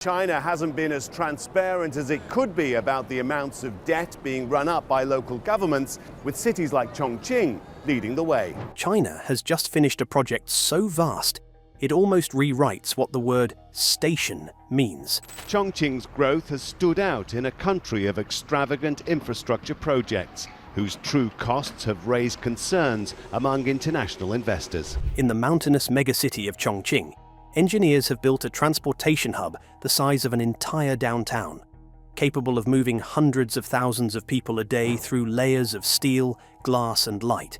China hasn't been as transparent as it could be about the amounts of debt being run up by local governments, with cities like Chongqing leading the way. China has just finished a project so vast, it almost rewrites what the word station means. Chongqing's growth has stood out in a country of extravagant infrastructure projects, whose true costs have raised concerns among international investors. In the mountainous megacity of Chongqing, engineers have built a transportation hub the size of an entire downtown, capable of moving hundreds of thousands of people a day through layers of steel, glass and light.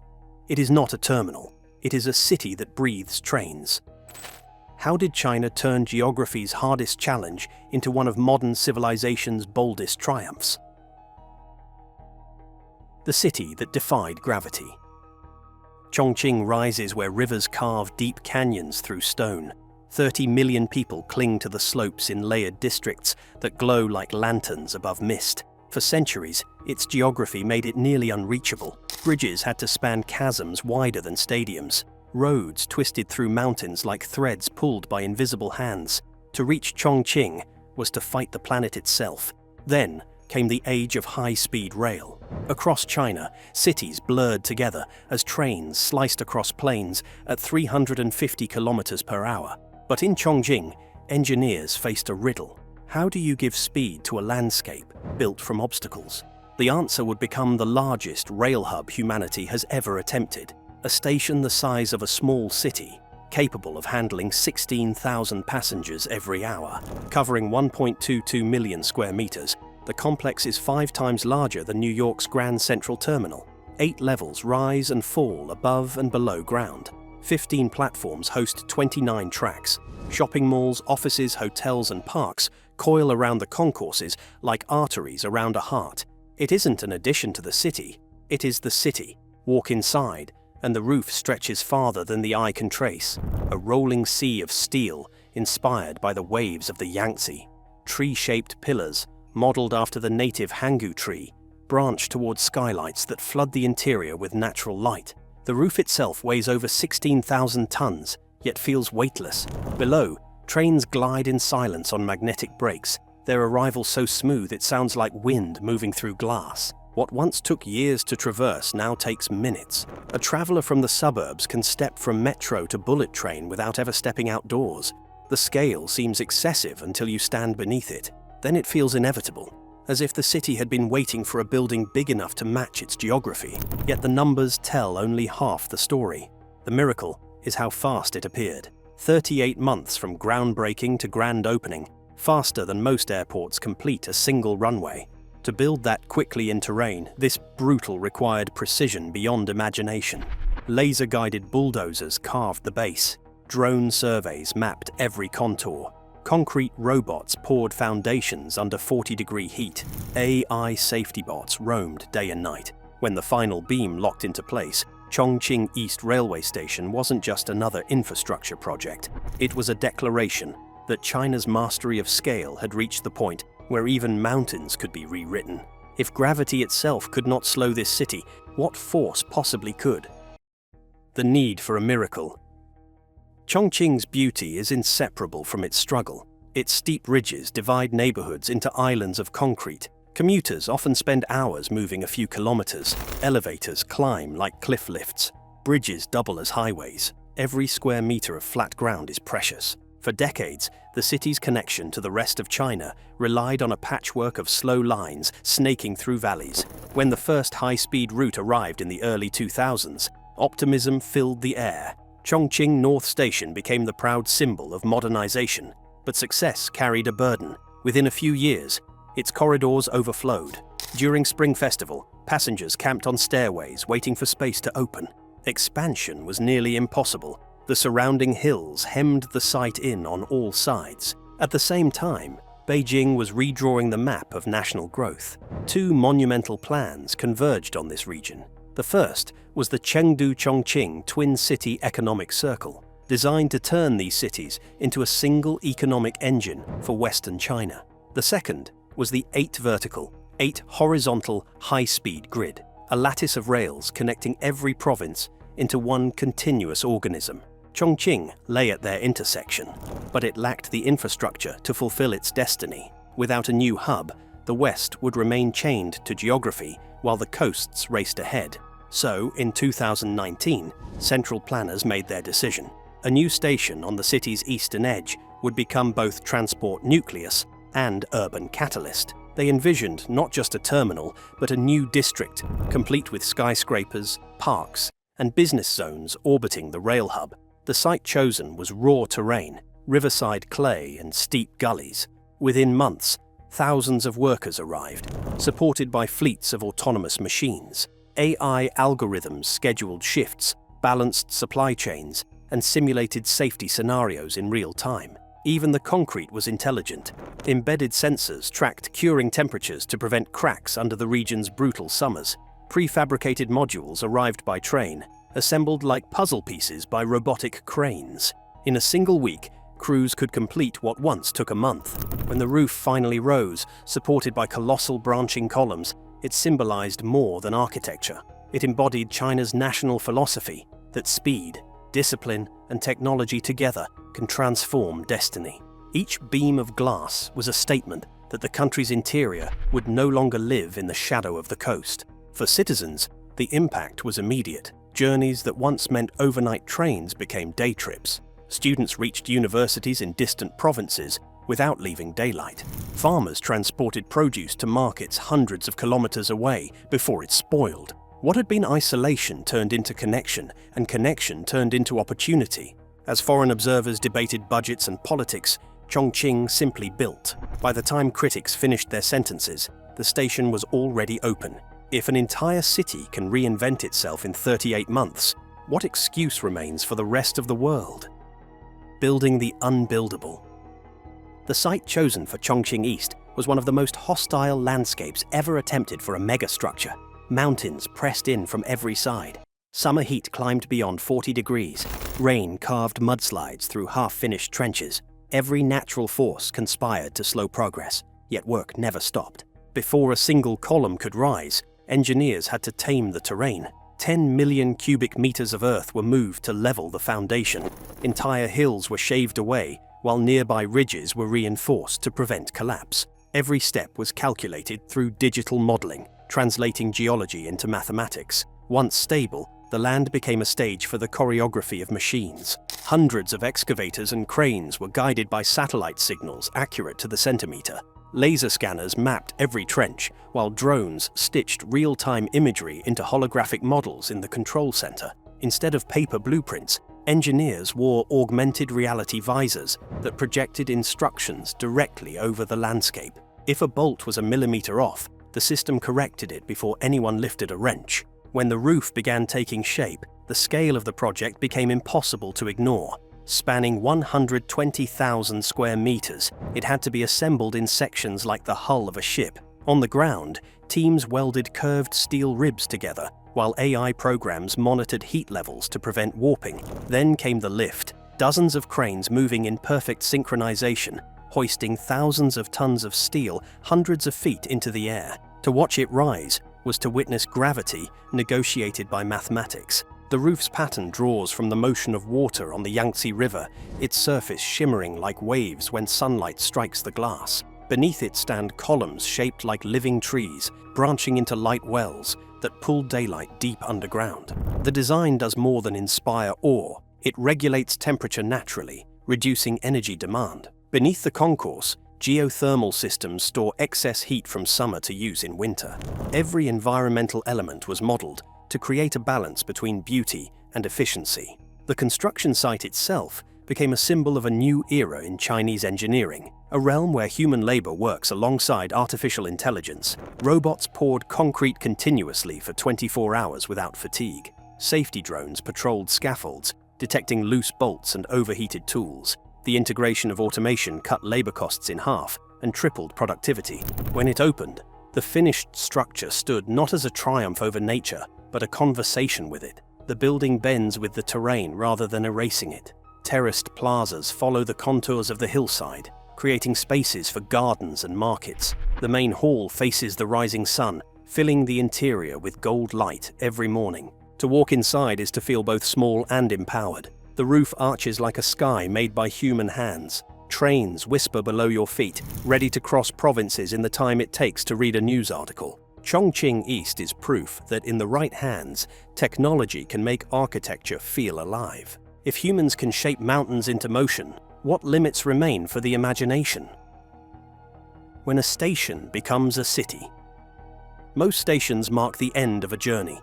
It is not a terminal, it is a city that breathes trains. How did China turn geography's hardest challenge into one of modern civilization's boldest triumphs? The city that defied gravity. Chongqing rises where rivers carve deep canyons through stone. 30 million people cling to the slopes in layered districts that glow like lanterns above mist. For centuries, its geography made it nearly unreachable. Bridges had to span chasms wider than stadiums. Roads twisted through mountains like threads pulled by invisible hands. To reach Chongqing was to fight the planet itself. Then came the age of high-speed rail. Across China, cities blurred together as trains sliced across plains at 350 kilometers per hour. But in Chongqing, engineers faced a riddle. How do you give speed to a landscape built from obstacles? The answer would become the largest rail hub humanity has ever attempted. A station the size of a small city, capable of handling 16,000 passengers every hour. Covering 1.22 million square meters, the complex is 5 times larger than New York's Grand Central Terminal. 8 levels rise and fall above and below ground. 15 platforms host 29 tracks. Shopping malls, offices, hotels and parks coil around the concourses like arteries around a heart. It isn't an addition to the city, it is the city. Walk inside, and the roof stretches farther than the eye can trace. A rolling sea of steel inspired by the waves of the Yangtze. Tree-shaped pillars, modeled after the native Hangu tree, branch towards skylights that flood the interior with natural light. The roof itself weighs over 16,000 tons, yet feels weightless. Below, trains glide in silence on magnetic brakes, their arrival so smooth it sounds like wind moving through glass. What once took years to traverse now takes minutes. A traveler from the suburbs can step from metro to bullet train without ever stepping outdoors. The scale seems excessive until you stand beneath it. Then it feels inevitable, as if the city had been waiting for a building big enough to match its geography. Yet the numbers tell only half the story. The miracle is how fast it appeared. 38 months from groundbreaking to grand opening, faster than most airports complete a single runway. To build that quickly in terrain, this brutal required precision beyond imagination. Laser-guided bulldozers carved the base. Drone surveys mapped every contour. Concrete robots poured foundations under 40-degree heat. AI safety bots roamed day and night. When the final beam locked into place, Chongqing East Railway Station wasn't just another infrastructure project. It was a declaration that China's mastery of scale had reached the point where even mountains could be rewritten. If gravity itself could not slow this city, what force possibly could? The need for a miracle. Chongqing's beauty is inseparable from its struggle. Its steep ridges divide neighborhoods into islands of concrete. Commuters often spend hours moving a few kilometers. Elevators climb like cliff lifts. Bridges double as highways. Every square meter of flat ground is precious. For decades, the city's connection to the rest of China relied on a patchwork of slow lines snaking through valleys. When the first high-speed route arrived in the early 2000s, optimism filled the air. Chongqing North Station became the proud symbol of modernization. But success carried a burden. Within a few years, its corridors overflowed. During Spring Festival, passengers camped on stairways waiting for space to open. Expansion was nearly impossible. The surrounding hills hemmed the site in on all sides. At the same time, Beijing was redrawing the map of national growth. 2 monumental plans converged on this region. The first was the Chengdu-Chongqing Twin City Economic Circle, designed to turn these cities into a single economic engine for Western China. The second was the 8 vertical, 8 horizontal high-speed grid, a lattice of rails connecting every province into one continuous organism. Chongqing lay at their intersection, but it lacked the infrastructure to fulfill its destiny. Without a new hub, the West would remain chained to geography while the coasts raced ahead. So, in 2019, central planners made their decision. A new station on the city's eastern edge would become both transport nucleus and urban catalyst. They envisioned not just a terminal, but a new district, complete with skyscrapers, parks, and business zones orbiting the rail hub. The site chosen was raw terrain, riverside clay and steep gullies. Within months, thousands of workers arrived, supported by fleets of autonomous machines. AI algorithms scheduled shifts, balanced supply chains, and simulated safety scenarios in real time. Even the concrete was intelligent. Embedded sensors tracked curing temperatures to prevent cracks under the region's brutal summers. Prefabricated modules arrived by train, assembled like puzzle pieces by robotic cranes. In a single week, crews could complete what once took a month. When the roof finally rose, supported by colossal branching columns, it symbolized more than architecture. It embodied China's national philosophy that speed, discipline, and technology together can transform destiny. Each beam of glass was a statement that the country's interior would no longer live in the shadow of the coast. For citizens, the impact was immediate. Journeys that once meant overnight trains became day trips. Students reached universities in distant provinces without leaving daylight. Farmers transported produce to markets hundreds of kilometers away before it spoiled. What had been isolation turned into connection, and connection turned into opportunity. As foreign observers debated budgets and politics, Chongqing simply built. By the time critics finished their sentences, the station was already open. If an entire city can reinvent itself in 38 months, what excuse remains for the rest of the world? Building the unbuildable. The site chosen for Chongqing East was one of the most hostile landscapes ever attempted for a megastructure. Mountains pressed in from every side. Summer heat climbed beyond 40 degrees. Rain carved mudslides through half-finished trenches. Every natural force conspired to slow progress, yet work never stopped. Before a single column could rise, engineers had to tame the terrain. 10 million cubic meters of earth were moved to level the foundation. Entire hills were shaved away, while nearby ridges were reinforced to prevent collapse. Every step was calculated through digital modeling, translating geology into mathematics. Once stable, the land became a stage for the choreography of machines. Hundreds of excavators and cranes were guided by satellite signals accurate to the centimeter. Laser scanners mapped every trench, while drones stitched real-time imagery into holographic models in the control center. Instead of paper blueprints, engineers wore augmented reality visors that projected instructions directly over the landscape. If a bolt was a millimeter off, the system corrected it before anyone lifted a wrench. When the roof began taking shape, the scale of the project became impossible to ignore. Spanning 120,000 square meters, it had to be assembled in sections like the hull of a ship. On the ground, teams welded curved steel ribs together, while AI programs monitored heat levels to prevent warping. Then came the lift, dozens of cranes moving in perfect synchronization, hoisting thousands of tons of steel hundreds of feet into the air. To watch it rise was to witness gravity negotiated by mathematics. The roof's pattern draws from the motion of water on the Yangtze River, its surface shimmering like waves when sunlight strikes the glass. Beneath it stand columns shaped like living trees, branching into light wells that pull daylight deep underground. The design does more than inspire awe. It regulates temperature naturally, reducing energy demand. Beneath the concourse, geothermal systems store excess heat from summer to use in winter. Every environmental element was modeled to create a balance between beauty and efficiency. The construction site itself became a symbol of a new era in Chinese engineering, a realm where human labor works alongside artificial intelligence. Robots poured concrete continuously for 24 hours without fatigue. Safety drones patrolled scaffolds, detecting loose bolts and overheated tools. The integration of automation cut labor costs in half and tripled productivity. When it opened, the finished structure stood not as a triumph over nature, but a conversation with it. The building bends with the terrain rather than erasing it. Terraced plazas follow the contours of the hillside, creating spaces for gardens and markets. The main hall faces the rising sun, filling the interior with gold light every morning. To walk inside is to feel both small and empowered. The roof arches like a sky made by human hands. Trains whisper below your feet, ready to cross provinces in the time it takes to read a news article. Chongqing East is proof that in the right hands, technology can make architecture feel alive. If humans can shape mountains into motion, what limits remain for the imagination? When a station becomes a city. Most stations mark the end of a journey.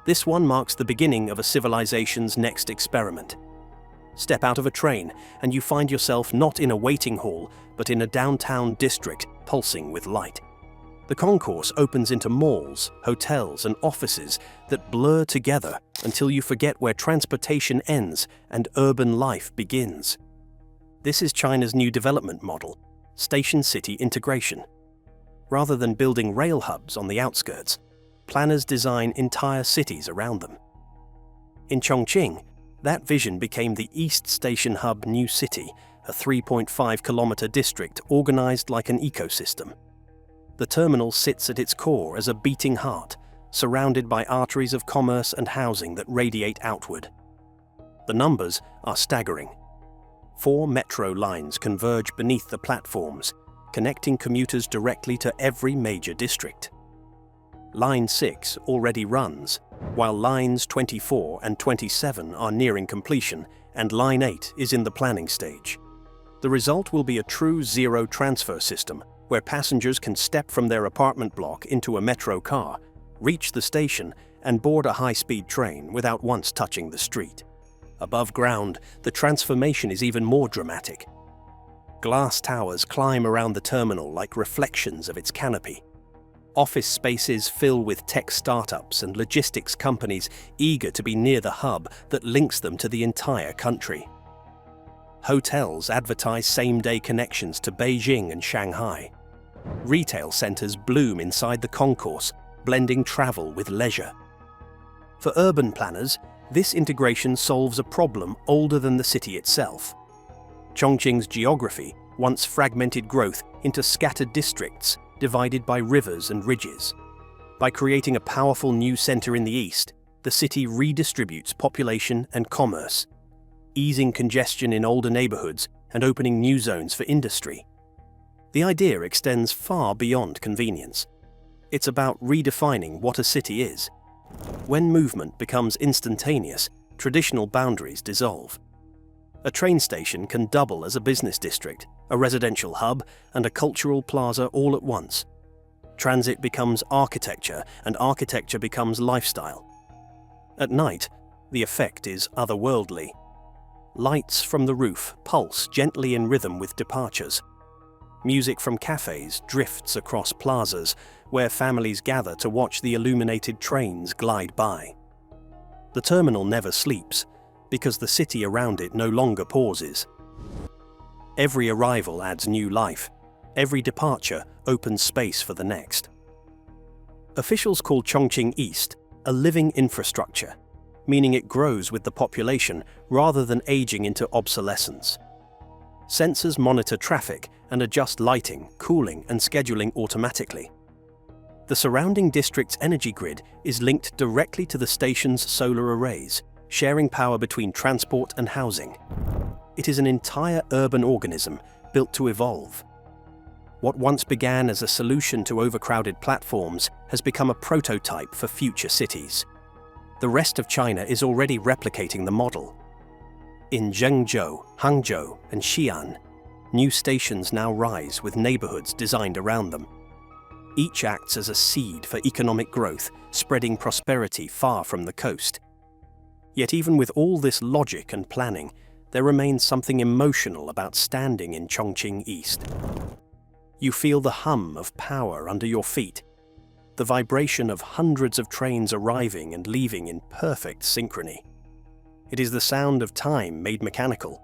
This one marks the beginning of a civilization's next experiment. Step out of a train and you find yourself not in a waiting hall, but in a downtown district pulsing with light. The concourse opens into malls, hotels, and offices that blur together until you forget where transportation ends and urban life begins. This is China's new development model, station-city integration. Rather than building rail hubs on the outskirts, planners design entire cities around them. In Chongqing, that vision became the East Station Hub New City, a 3.5-kilometer district organized like an ecosystem. The terminal sits at its core as a beating heart, surrounded by arteries of commerce and housing that radiate outward. The numbers are staggering. 4 metro lines converge beneath the platforms, connecting commuters directly to every major district. Line 6 already runs, while Lines 24 and 27 are nearing completion, and Line 8 is in the planning stage. The result will be a true zero transfer system, where passengers can step from their apartment block into a metro car, reach the station, and board a high-speed train without once touching the street. Above ground, the transformation is even more dramatic. Glass towers climb around the terminal like reflections of its canopy. Office spaces fill with tech startups and logistics companies eager to be near the hub that links them to the entire country. Hotels advertise same-day connections to Beijing and Shanghai. Retail centers bloom inside the concourse, blending travel with leisure. For urban planners, this integration solves a problem older than the city itself. Chongqing's geography once fragmented growth into scattered districts divided by rivers and ridges. By creating a powerful new center in the east, the city redistributes population and commerce, easing congestion in older neighborhoods and opening new zones for industry. The idea extends far beyond convenience. It's about redefining what a city is. When movement becomes instantaneous, traditional boundaries dissolve. A train station can double as a business district, a residential hub, and a cultural plaza all at once. Transit becomes architecture, and architecture becomes lifestyle. At night, the effect is otherworldly. Lights from the roof pulse gently in rhythm with departures. Music from cafes drifts across plazas, where families gather to watch the illuminated trains glide by. The terminal never sleeps, because the city around it no longer pauses. Every arrival adds new life. Every departure opens space for the next. Officials call Chongqing East a living infrastructure, meaning it grows with the population rather than aging into obsolescence. Sensors monitor traffic and adjust lighting, cooling, and scheduling automatically. The surrounding district's energy grid is linked directly to the station's solar arrays, sharing power between transport and housing. It is an entire urban organism built to evolve. What once began as a solution to overcrowded platforms has become a prototype for future cities. The rest of China is already replicating the model. In Zhengzhou, Hangzhou, and Xi'an, new stations now rise with neighborhoods designed around them. Each acts as a seed for economic growth, spreading prosperity far from the coast. Yet even with all this logic and planning, there remains something emotional about standing in Chongqing East. You feel the hum of power under your feet, the vibration of hundreds of trains arriving and leaving in perfect synchrony. It is the sound of time made mechanical,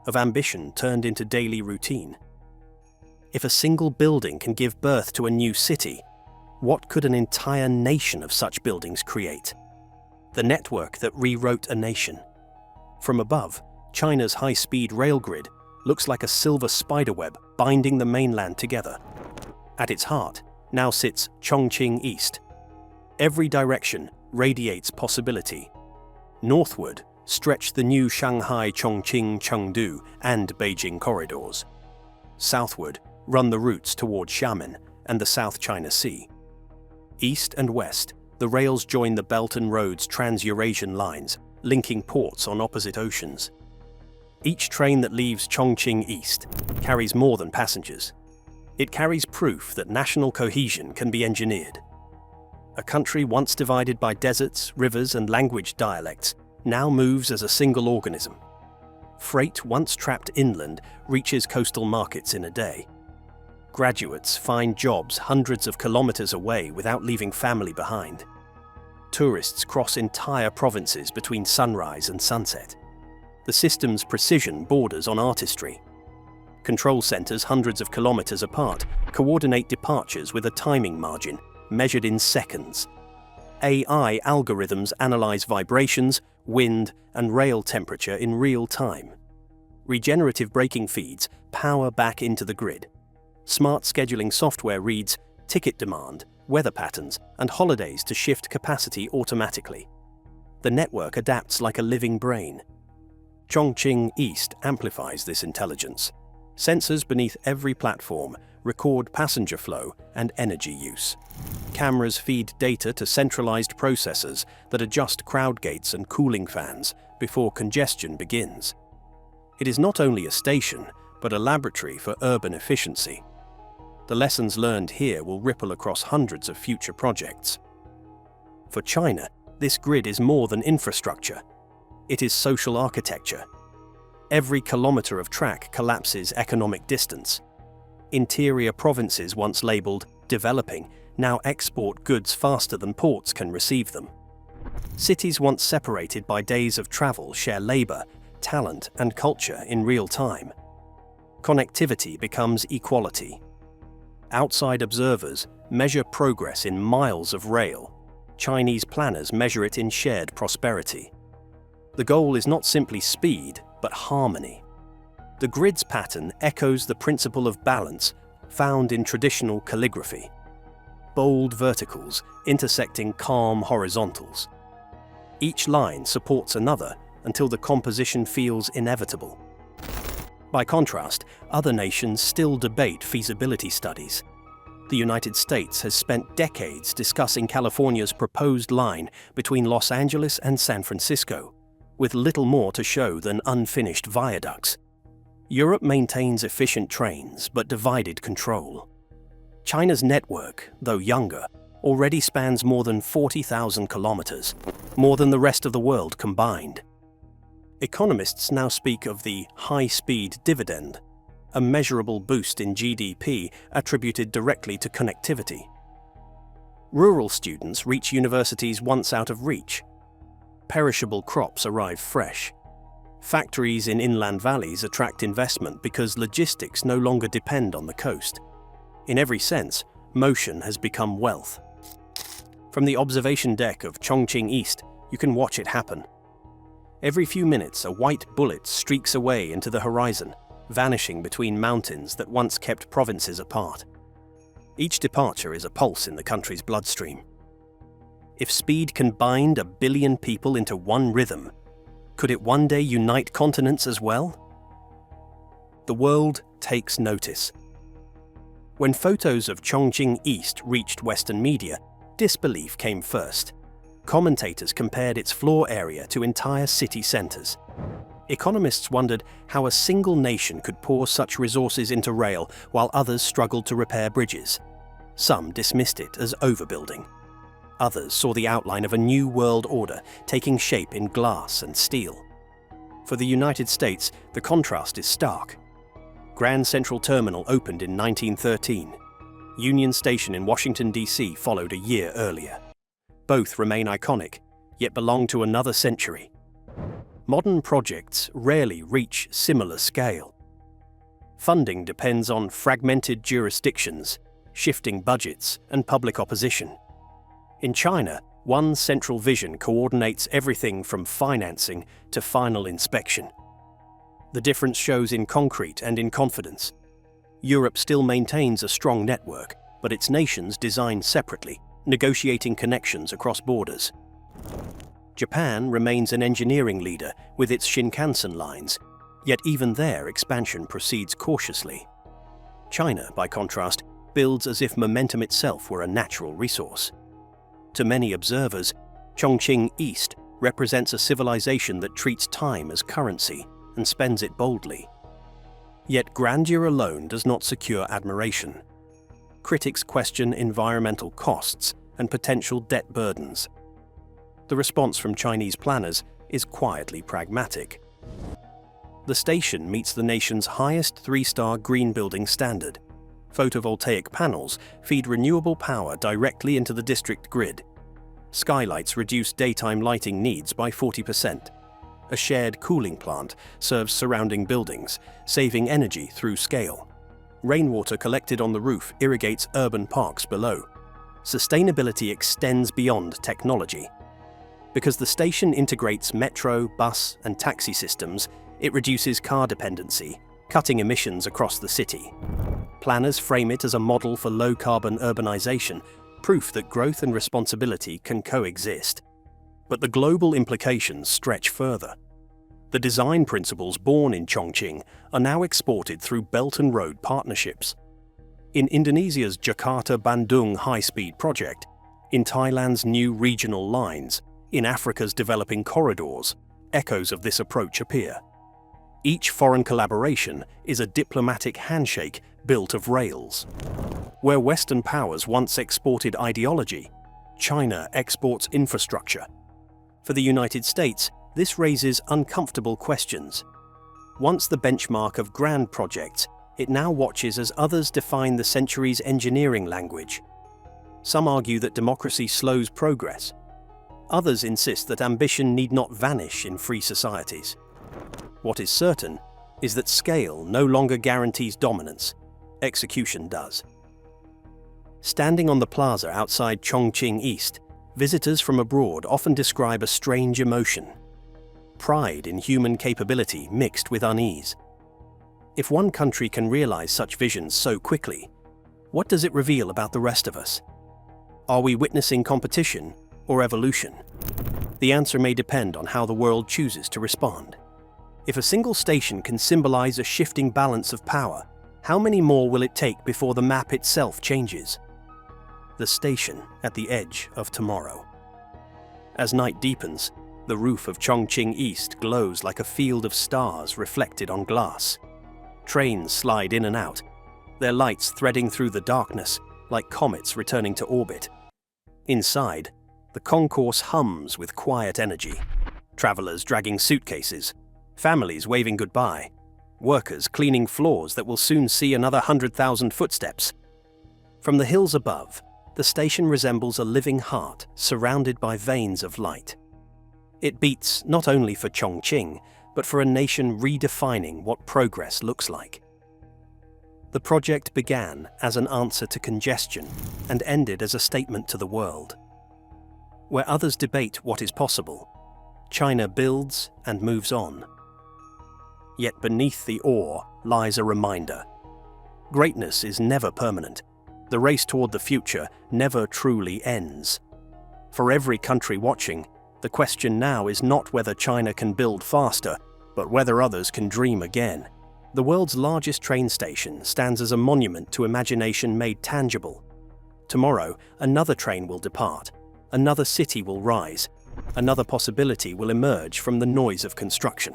of ambition turned into daily routine. If a single building can give birth to a new city, what could an entire nation of such buildings create? The network that rewrote a nation. From above, China's high-speed rail grid looks like a silver spiderweb binding the mainland together. At its heart now sits Chongqing East. Every direction radiates possibility. Northward, stretch the new Shanghai, Chongqing, Chengdu, and Beijing corridors. Southward run the routes toward Xiamen and the South China Sea. East and west, the rails join the Belt and Road's Trans-Eurasian lines, linking ports on opposite oceans. Each train that leaves Chongqing east carries more than passengers. It carries proof that national cohesion can be engineered. A country once divided by deserts, rivers, and language dialects now moves as a single organism. Freight once trapped inland reaches coastal markets in a day. Graduates find jobs hundreds of kilometers away without leaving family behind. Tourists cross entire provinces between sunrise and sunset. The system's precision borders on artistry. Control centers hundreds of kilometers apart coordinate departures with a timing margin measured in seconds. AI algorithms analyze vibrations, wind, and rail temperature in real time. Regenerative braking feeds power back into the grid. Smart scheduling software reads ticket demand, weather patterns, and holidays to shift capacity automatically. The network adapts like a living brain. Chongqing East amplifies this intelligence. Sensors beneath every platform record passenger flow and energy use. Cameras feed data to centralized processors that adjust crowd gates and cooling fans before congestion begins. It is not only a station, but a laboratory for urban efficiency. The lessons learned here will ripple across hundreds of future projects. For China, this grid is more than infrastructure. It is social architecture. Every kilometer of track collapses economic distance. Interior provinces once labeled developing now export goods faster than ports can receive them. Cities once separated by days of travel share labor, talent, and culture in real time. Connectivity becomes equality. Outside observers measure progress in miles of rail. Chinese planners measure it in shared prosperity. The goal is not simply speed, but harmony. The grid's pattern echoes the principle of balance found in traditional calligraphy. Bold verticals intersecting calm horizontals. Each line supports another until the composition feels inevitable. By contrast, other nations still debate feasibility studies. The United States has spent decades discussing California's proposed line between Los Angeles and San Francisco, with little more to show than unfinished viaducts. Europe maintains efficient trains but divided control. China's network, though younger, already spans more than 40,000 kilometers, more than the rest of the world combined. Economists now speak of the high-speed dividend, a measurable boost in GDP attributed directly to connectivity. Rural students reach universities once out of reach. Perishable crops arrive fresh. Factories in inland valleys attract investment because logistics no longer depend on the coast. In every sense, motion has become wealth. From the observation deck of Chongqing East, you can watch it happen. Every few minutes, a white bullet streaks away into the horizon, vanishing between mountains that once kept provinces apart. Each departure is a pulse in the country's bloodstream. If speed can bind 1 billion people into one rhythm, could it one day unite continents as well? The world takes notice. When photos of Chongqing East reached Western media, disbelief came first. Commentators compared its floor area to entire city centers. Economists wondered how a single nation could pour such resources into rail while others struggled to repair bridges. Some dismissed it as overbuilding. Others saw the outline of a new world order taking shape in glass and steel. For the United States, the contrast is stark. Grand Central Terminal opened in 1913. Union Station in Washington, D.C. followed a year earlier. Both remain iconic, yet belong to another century. Modern projects rarely reach similar scale. Funding depends on fragmented jurisdictions, shifting budgets, and public opposition. In China, one central vision coordinates everything from financing to final inspection. The difference shows in concrete and in confidence. Europe still maintains a strong network, but its nations design separately, negotiating connections across borders. Japan remains an engineering leader with its Shinkansen lines, yet even their expansion proceeds cautiously. China, by contrast, builds as if momentum itself were a natural resource. To many observers, Chongqing East represents a civilization that treats time as currency and spends it boldly. Yet grandeur alone does not secure admiration. Critics question environmental costs and potential debt burdens. The response from Chinese planners is quietly pragmatic. The station meets the nation's highest 3-star green building standard. Photovoltaic panels feed renewable power directly into the district grid. Skylights reduce daytime lighting needs by 40%. A shared cooling plant serves surrounding buildings, saving energy through scale. Rainwater collected on the roof irrigates urban parks below. Sustainability extends beyond technology. Because the station integrates metro, bus, and taxi systems, it reduces car dependency, cutting emissions across the city. Planners frame it as a model for low-carbon urbanization, proof that growth and responsibility can coexist. But the global implications stretch further. The design principles born in Chongqing are now exported through Belt and Road partnerships. In Indonesia's Jakarta-Bandung high-speed project, in Thailand's new regional lines, in Africa's developing corridors, echoes of this approach appear. Each foreign collaboration is a diplomatic handshake built of rails. Where Western powers once exported ideology, China exports infrastructure. For the United States, this raises uncomfortable questions. Once the benchmark of grand projects, it now watches as others define the century's engineering language. Some argue that democracy slows progress. Others insist that ambition need not vanish in free societies. What is certain is that scale no longer guarantees dominance. Execution does. Standing on the plaza outside Chongqing East, visitors from abroad often describe a strange emotion. Pride in human capability mixed with unease. If one country can realize such visions so quickly, what does it reveal about the rest of us? Are we witnessing competition or evolution? The answer may depend on how the world chooses to respond. If a single station can symbolize a shifting balance of power, how many more will it take before the map itself changes? The station at the edge of tomorrow. As night deepens, the roof of Chongqing East glows like a field of stars reflected on glass. Trains slide in and out, their lights threading through the darkness like comets returning to orbit. Inside, the concourse hums with quiet energy. Travelers dragging suitcases, families waving goodbye, workers cleaning floors that will soon see another 100,000 footsteps. From the hills above, the station resembles a living heart surrounded by veins of light. It beats not only for Chongqing, but for a nation redefining what progress looks like. The project began as an answer to congestion and ended as a statement to the world. Where others debate what is possible, China builds and moves on. Yet beneath the awe lies a reminder. Greatness is never permanent. The race toward the future never truly ends. For every country watching, the question now is not whether China can build faster, but whether others can dream again. The world's largest train station stands as a monument to imagination made tangible. Tomorrow, another train will depart, another city will rise, another possibility will emerge from the noise of construction.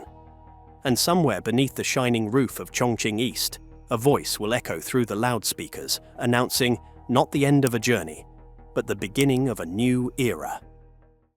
And somewhere beneath the shining roof of Chongqing East, a voice will echo through the loudspeakers, announcing not the end of a journey, but the beginning of a new era.